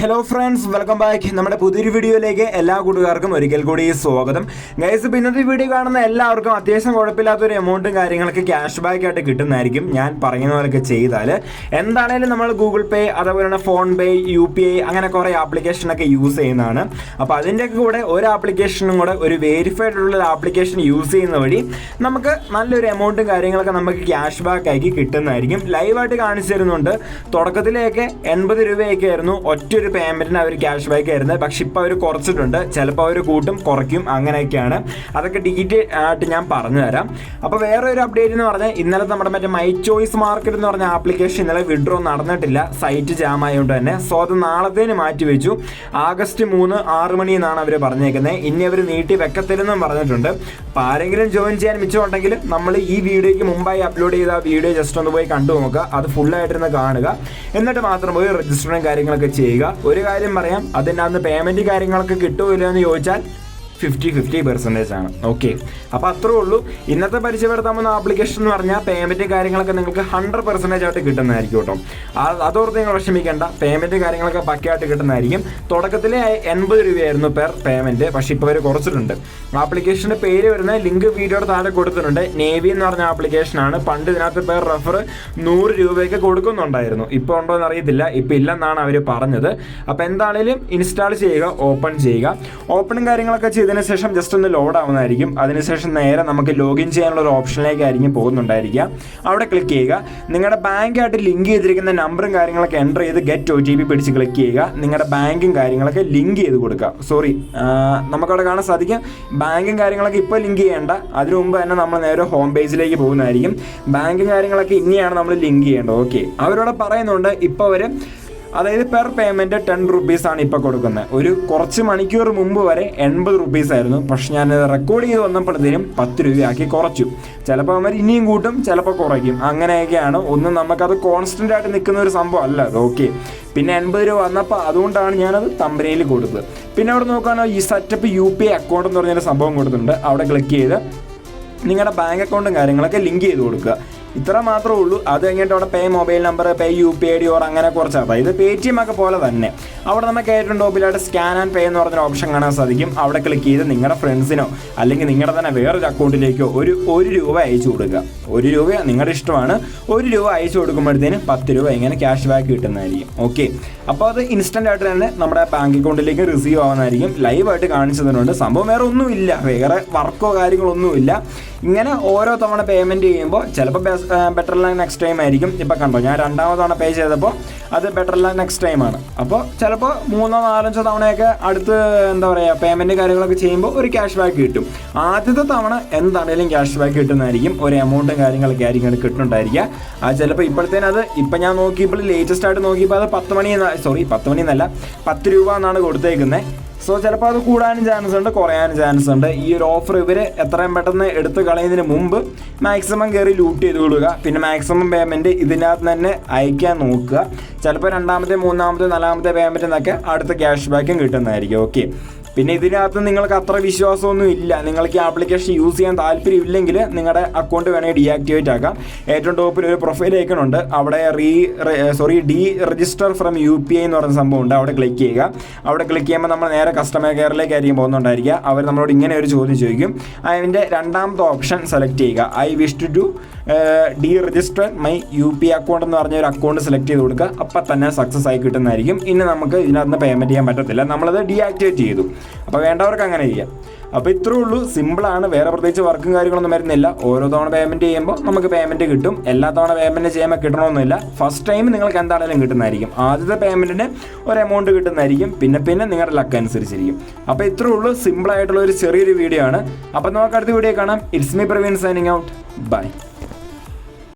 Hello friends, welcome back. നമ്മുടെ പുതിയൊരു വീഡിയോയിലേക്ക് എല്ലാ കൂട്ടുകാർക്കും ഒരിക്കൽ കൂടി സ്വാഗതം. ഗൈസ്, ഇപ്പോൾ ഇന്നത്തെ വീഡിയോ കാണുന്ന എല്ലാവർക്കും അത്യാവശ്യം കുഴപ്പമില്ലാത്തൊരു എമൗണ്ടും കാര്യങ്ങളൊക്കെ ക്യാഷ് ബാക്ക് ആയിട്ട് കിട്ടുന്നതായിരിക്കും. ഞാൻ പറയുന്ന പോലെയൊക്കെ ചെയ്താൽ എന്താണേലും നമ്മൾ ഗൂഗിൾ പേ, അതുപോലെ തന്നെ ഫോൺ പേ, UPI അങ്ങനെ കുറേ ആപ്ലിക്കേഷനൊക്കെ യൂസ് ചെയ്യുന്നതാണ്. അപ്പോൾ അതിൻ്റെയൊക്കെ കൂടെ ഒരു ആപ്ലിക്കേഷനും കൂടെ ഒരു വെരിഫൈഡ് ഉള്ള ആപ്ലിക്കേഷൻ യൂസ് ചെയ്യുന്ന വഴി നമുക്ക് നല്ലൊരു എമൗണ്ടും കാര്യങ്ങളൊക്കെ നമുക്ക് ക്യാഷ് ബാക്ക് ആക്കി കിട്ടുന്നതായിരിക്കും. ലൈവായിട്ട് കാണിച്ചു തരുന്നുണ്ട്. തുടക്കത്തിലേക്ക് 80 രൂപയൊക്കെ ആയിരുന്നു ഒറ്റൊരു പേയ്മെൻറ്റിന് അവർ ക്യാഷ് ബാക്ക് ആയിരുന്നത്. പക്ഷെ ഇപ്പോൾ അവർ കുറച്ചിട്ടുണ്ട്. ചിലപ്പോൾ അവർ കൂട്ടും കുറയ്ക്കും, അങ്ങനെയൊക്കെയാണ്. അതൊക്കെ ഡീറ്റെയിൽ ആയിട്ട് ഞാൻ പറഞ്ഞു തരാം. അപ്പോൾ വേറെ ഒരു അപ്ഡേറ്റ് എന്ന് പറഞ്ഞാൽ ഇന്നലെ നമ്മുടെ മറ്റേ മൈ ചോയ്സ് മാർക്കറ്റ് എന്ന് പറഞ്ഞ ആപ്ലിക്കേഷൻ ഇന്നലെ വിഡ്രോ നടന്നിട്ടില്ല, സൈറ്റ് ജാം ആയതുകൊണ്ട് തന്നെ. സോ അത് നാളത്തേന് മാറ്റി വെച്ചു. ആഗസ്റ്റ് 3 6 മണി എന്നാണ് അവർ പറഞ്ഞേക്കുന്നത്. ഇനി അവർ നീട്ടി വെക്കത്തില്ലെന്നും പറഞ്ഞിട്ടുണ്ട്. അപ്പോൾ ആരെങ്കിലും ജോയിൻ ചെയ്യാൻ മിച്ചമുണ്ടെങ്കിൽ നമ്മൾ ഈ വീഡിയോയ്ക്ക് മുമ്പായി അപ്ലോഡ് ചെയ്ത ആ വീഡിയോ ജസ്റ്റ് ഒന്ന് പോയി കണ്ടു നോക്കുക. അത് ഫുള്ളായിട്ടിരുന്ന് കാണുക. എന്നിട്ട് മാത്രം പോയി രജിസ്റ്ററും കാര്യങ്ങളൊക്കെ ചെയ്യുക. ഒരു കാര്യം പറയാം, അതിൻ്റെ അന്ന് പേയ്മെൻറ്റ് കാര്യങ്ങളൊക്കെ കിട്ടുമല്ലോ എന്ന് ചോദിച്ചാൽ 50% ആണ്. ഓക്കെ, അപ്പോൾ അത്രേ ഉള്ളൂ. ഇന്നത്തെ പരിചയപ്പെടുത്താവുന്ന ആപ്ലിക്കേഷൻ എന്ന് പറഞ്ഞാൽ പേയ്മെൻറ്റ് കാര്യങ്ങളൊക്കെ നിങ്ങൾക്ക് 100% ആയിട്ട് കിട്ടുന്നതായിരിക്കും കേട്ടോ. അതോർത്ത് നിങ്ങൾ വിഷമിക്കേണ്ട. പേയ്മെൻറ്റ് കാര്യങ്ങളൊക്കെ പക്കയായിട്ട് കിട്ടുന്നതായിരിക്കും. തുടക്കത്തിൽ 80 രൂപയായിരുന്നു പെർ പേയ്മെൻറ്റ്, പക്ഷേ ഇപ്പോൾ അവർ കുറച്ചിട്ടുണ്ട്. ആപ്ലിക്കേഷൻ്റെ പേര് വരുന്ന ലിങ്ക് വീഡിയോയുടെ താഴെ കൊടുത്തിട്ടുണ്ട്. നേവി എന്ന് പറഞ്ഞ ആപ്ലിക്കേഷനാണ്. പണ്ട് ഇതിനകത്ത് പെർ റെഫർ 100 രൂപയൊക്കെ കൊടുക്കുന്നുണ്ടായിരുന്നു. ഇപ്പോൾ ഉണ്ടോ എന്ന് അറിയത്തില്ല. ഇപ്പോൾ ഇല്ലെന്നാണ് അവർ പറഞ്ഞത്. അപ്പോൾ എന്താണെങ്കിലും ഇൻസ്റ്റാൾ ചെയ്യുക, ഓപ്പൺ ചെയ്യുക. ഓപ്പണും കാര്യങ്ങളൊക്കെ ചെയ്തതിന് ശേഷം ജസ്റ്റ് ഒന്ന് ലോഡ് ആവുന്നതായിരിക്കും. അതിനുശേഷം നേരെ നമുക്ക് ലോഗിൻ ചെയ്യാനുള്ള ഒരു ഓപ്ഷനിലേക്കായിരിക്കും പോകുന്നുണ്ടായിരിക്കുക. അവിടെ ക്ലിക്ക് ചെയ്യുക. നിങ്ങളുടെ ബാങ്കായിട്ട് ലിങ്ക് ചെയ്തിരിക്കുന്ന നമ്പറും കാര്യങ്ങളൊക്കെ എൻ്റർ ചെയ്ത് ഗെറ്റ് OTP പിടിച്ച് ക്ലിക്ക് ചെയ്യുക. നിങ്ങളുടെ ബാങ്കും കാര്യങ്ങളൊക്കെ ലിങ്ക് ചെയ്ത് കൊടുക്കുക. നമുക്കവിടെ കാണാൻ സാധിക്കും ബാങ്കും കാര്യങ്ങളൊക്കെ ഇപ്പോൾ ലിങ്ക് ചെയ്യേണ്ട. അതിനു മുമ്പ് തന്നെ നമ്മൾ നേരെ ഹോം പേജിലേക്ക് പോകുന്നതായിരിക്കും. ബാങ്കും കാര്യങ്ങളൊക്കെ ഇനിയാണ് നമ്മൾ ലിങ്ക് ചെയ്യേണ്ടത്. ഓക്കെ, അവരോട് പറയുന്നുണ്ട് ഇപ്പോൾ അവർ അതായത് പെർ പേയ്മെൻറ്റ് 10 റുപ്പീസാണ് ഇപ്പോൾ കൊടുക്കുന്നത്. ഒരു കുറച്ച് മണിക്കൂർ മുമ്പ് വരെ 80 റുപ്പീസായിരുന്നു. പക്ഷെ ഞാൻ റെക്കോർഡ് ചെയ്ത് വന്നപ്പോഴത്തേനും 10 രൂപയാക്കി കുറച്ചു. ചിലപ്പോൾ അവർ ഇനിയും കൂട്ടും, ചിലപ്പോൾ കുറയ്ക്കും. അങ്ങനെയൊക്കെയാണ്. ഒന്നും നമുക്കത് കോൺസ്റ്റൻ്റ് ആയിട്ട് നിൽക്കുന്ന ഒരു സംഭവം അല്ല അത്. ഓക്കെ, പിന്നെ 80 രൂപ വന്നപ്പോൾ അതുകൊണ്ടാണ് ഞാനത് തമ്പനയിൽ കൊടുത്തത്. പിന്നെ അവിടെ നോക്കുകയാണെങ്കിൽ ഈ സെറ്റപ്പ് UPI അക്കൗണ്ട് എന്ന് പറഞ്ഞൊരു സംഭവം കൊടുത്തിട്ടുണ്ട്. അവിടെ ക്ലിക്ക് ചെയ്ത് നിങ്ങളുടെ ബാങ്ക് അക്കൗണ്ടും കാര്യങ്ങളൊക്കെ ലിങ്ക് ചെയ്ത് കൊടുക്കുക. ഇത്ര മാത്രമേ ഉള്ളൂ. അത് കഴിഞ്ഞിട്ട് അവിടെ pay mobile number, pay UPI ID or അങ്ങനെ കുറച്ച്, അതായത് Paytm ഒക്കെ പോലെ തന്നെ അവിടെ നമുക്ക് ഏറ്റവും ടോപ്പിലായിട്ട് സ്കാൻ ആൻഡ് പേ എന്ന് പറഞ്ഞൊരു ഓപ്ഷൻ കാണാൻ സാധിക്കും. അവിടെ ക്ലിക്ക് ചെയ്ത് നിങ്ങളുടെ ഫ്രണ്ട്സിനോ അല്ലെങ്കിൽ നിങ്ങളുടെ തന്നെ വേറൊരു അക്കൗണ്ടിലേക്കോ ഒരു രൂപ അയച്ചു കൊടുക്കുക. 1 രൂപ നിങ്ങളുടെ ഇഷ്ടമാണ്. 1 രൂപ അയച്ചു കൊടുക്കുമ്പോഴത്തേന് 10 രൂപ ഇങ്ങനെ ക്യാഷ് ബാക്ക് കിട്ടുന്നതായിരിക്കും. ഓക്കെ, അപ്പോൾ അത് ഇൻസ്റ്റൻ്റ് ആയിട്ട് തന്നെ നമ്മുടെ ബാങ്ക് അക്കൗണ്ടിലേക്ക് റിസീവ് ആവുന്നതായിരിക്കും. ലൈവായിട്ട് കാണിച്ചു തരുന്നുണ്ട്. സംഭവം വേറെ ഒന്നുമില്ല, വേറെ വർക്കോ കാര്യങ്ങളൊന്നുമില്ല. ഇങ്ങനെ ഓരോ തവണ പേയ്മെൻറ്റ് ചെയ്യുമ്പോൾ ചിലപ്പോൾ ബെറ്റർ ലൈൻ നെക്സ്റ്റ് ടൈം ആയിരിക്കും. ഇപ്പോൾ കണ്ടോ, ഞാൻ 2ാമത് തവണ പേ ചെയ്തപ്പോൾ അത് ബെറ്റർ ലൈൻ നെക്സ്റ്റ് ടൈമാണ്. അപ്പോൾ ചിലപ്പോൾ 3 4 തവണയൊക്കെ അടുത്ത് എന്താ പറയുക പേയ്മെൻറ്റ് കാര്യങ്ങളൊക്കെ ചെയ്യുമ്പോൾ ഒരു ക്യാഷ് ബാക്ക് കിട്ടും. ആദ്യത്തെ തവണ എന്താണെങ്കിലും ക്യാഷ് ബാക്ക് കിട്ടുന്നതായിരിക്കും. ഒരു എമൗണ്ടും കാര്യങ്ങളൊക്കെ ആയിരിക്കും കിട്ടുന്നുണ്ടായിരിക്കുക. അത് ചിലപ്പോൾ ഇപ്പോഴത്തേനും അത് ഇപ്പം ഞാൻ നോക്കിയപ്പോൾ ലേറ്റസ്റ്റ് ആയിട്ട് നോക്കിയപ്പോൾ അത് 10 മണി എന്നല്ല 10 രൂപ എന്നാണ് കൊടുത്തേക്കുന്നത്. സോ ചിലപ്പോൾ അത് കൂടാനും ചാൻസ് ഉണ്ട്, കുറയാനും ചാൻസ് ഉണ്ട്. ഈ ഒരു ഓഫർ ഇവർ എത്രയും പെട്ടെന്ന് എടുത്ത് കളയുന്നതിന് മുമ്പ് മാക്സിമം കയറി ലൂട്ട് ചെയ്ത് കൊടുക്കുക. പിന്നെ മാക്സിമം പേയ്മെൻറ്റ് ഇതിനകത്ത് തന്നെ അയക്കാൻ നോക്കുക. ചിലപ്പോൾ 2ാമത്തെ 3ാമത്തെ 4ാമത്തെ പേയ്മെൻറ്റ് എന്നൊക്കെ അടുത്ത ക്യാഷ് ബാക്കും കിട്ടുന്നതായിരിക്കും. ഓക്കെ, പിന്നെ ഇതിനകത്ത് നിങ്ങൾക്ക് അത്ര വിശ്വാസമൊന്നും ഇല്ല, നിങ്ങൾക്ക് ഈ ആപ്ലിക്കേഷൻ യൂസ് ചെയ്യാൻ താല്പര്യമില്ലെങ്കിൽ നിങ്ങളുടെ അക്കൗണ്ട് വേണമെങ്കിൽ ഡീആക്ടിവേറ്റ് ആക്കാം. ഏറ്റവും ടോപ്പിൽ ഒരു പ്രൊഫൈൽ ഐക്കൺ ഉണ്ട്. അവിടെ രജിസ്റ്റർ ഫ്രം UPI എന്ന് പറയുന്ന സംഭവം ഉണ്ട്. അവിടെ ക്ലിക്ക് ചെയ്യുക. അവിടെ ക്ലിക്ക് ചെയ്യുമ്പോൾ നമ്മൾ നേരെ കസ്റ്റമർ കെയറിലേക്കായിരിക്കും പോകുന്നുണ്ടായിരിക്കുക. അവർ നമ്മളോട് ഇങ്ങനെ ഒരു ചോദ്യം ചോദിക്കും. അതിൻ്റെ 2ാമത്തെ ഓപ്ഷൻ സെലക്ട് ചെയ്യുക. I wish to register my UPI account എന്ന് പറഞ്ഞ ഒരു അക്കൗണ്ട് സെലക്ട് ചെയ്ത് കൊടുക്കുക. അപ്പം തന്നെ സക്സസ് ആയി കിട്ടുന്നതായിരിക്കും. ഇനി നമുക്ക് ഇതിനകത്ത് പേയ്മെൻറ്റ് ചെയ്യാൻ പറ്റത്തില്ല, നമ്മളത് ഡീആക്ടിവേറ്റ് ചെയ്തു. അപ്പോൾ വേണ്ടവർക്ക് അങ്ങനെ ചെയ്യാം. അപ്പോൾ ഇത്രേ ഉള്ളൂ, സിമ്പിളാണ്. വേറെ പ്രത്യേകിച്ച് വർക്കും കാര്യങ്ങളൊന്നും വരുന്നില്ല. ഓരോ തവണ പേയ്മെൻറ്റ് ചെയ്യുമ്പോൾ നമുക്ക് പേയ്മെൻറ്റ് കിട്ടും. എല്ലാ തവണ പേയ്മെൻറ്റ് ചെയ്യുമ്പോൾ കിട്ടണമെന്നില്ല. ഫസ്റ്റ് ടൈം നിങ്ങൾക്ക് എന്താണെങ്കിലും കിട്ടുന്നതായിരിക്കും. ആദ്യത്തെ പേയ്മെൻറ്റിന് ഒരു എമൗണ്ട് കിട്ടുന്നതായിരിക്കും. പിന്നെ നിങ്ങളുടെ ലക്ക് അനുസരിച്ചിരിക്കും. അപ്പോൾ ഇത്രേ ഉള്ളൂ, സിമ്പിളായിട്ടുള്ള ഒരു ചെറിയൊരു വീഡിയോ ആണ്. അപ്പോൾ നമുക്ക് അടുത്ത വീഡിയോ കാണാം. It's me Praveen signing out. By.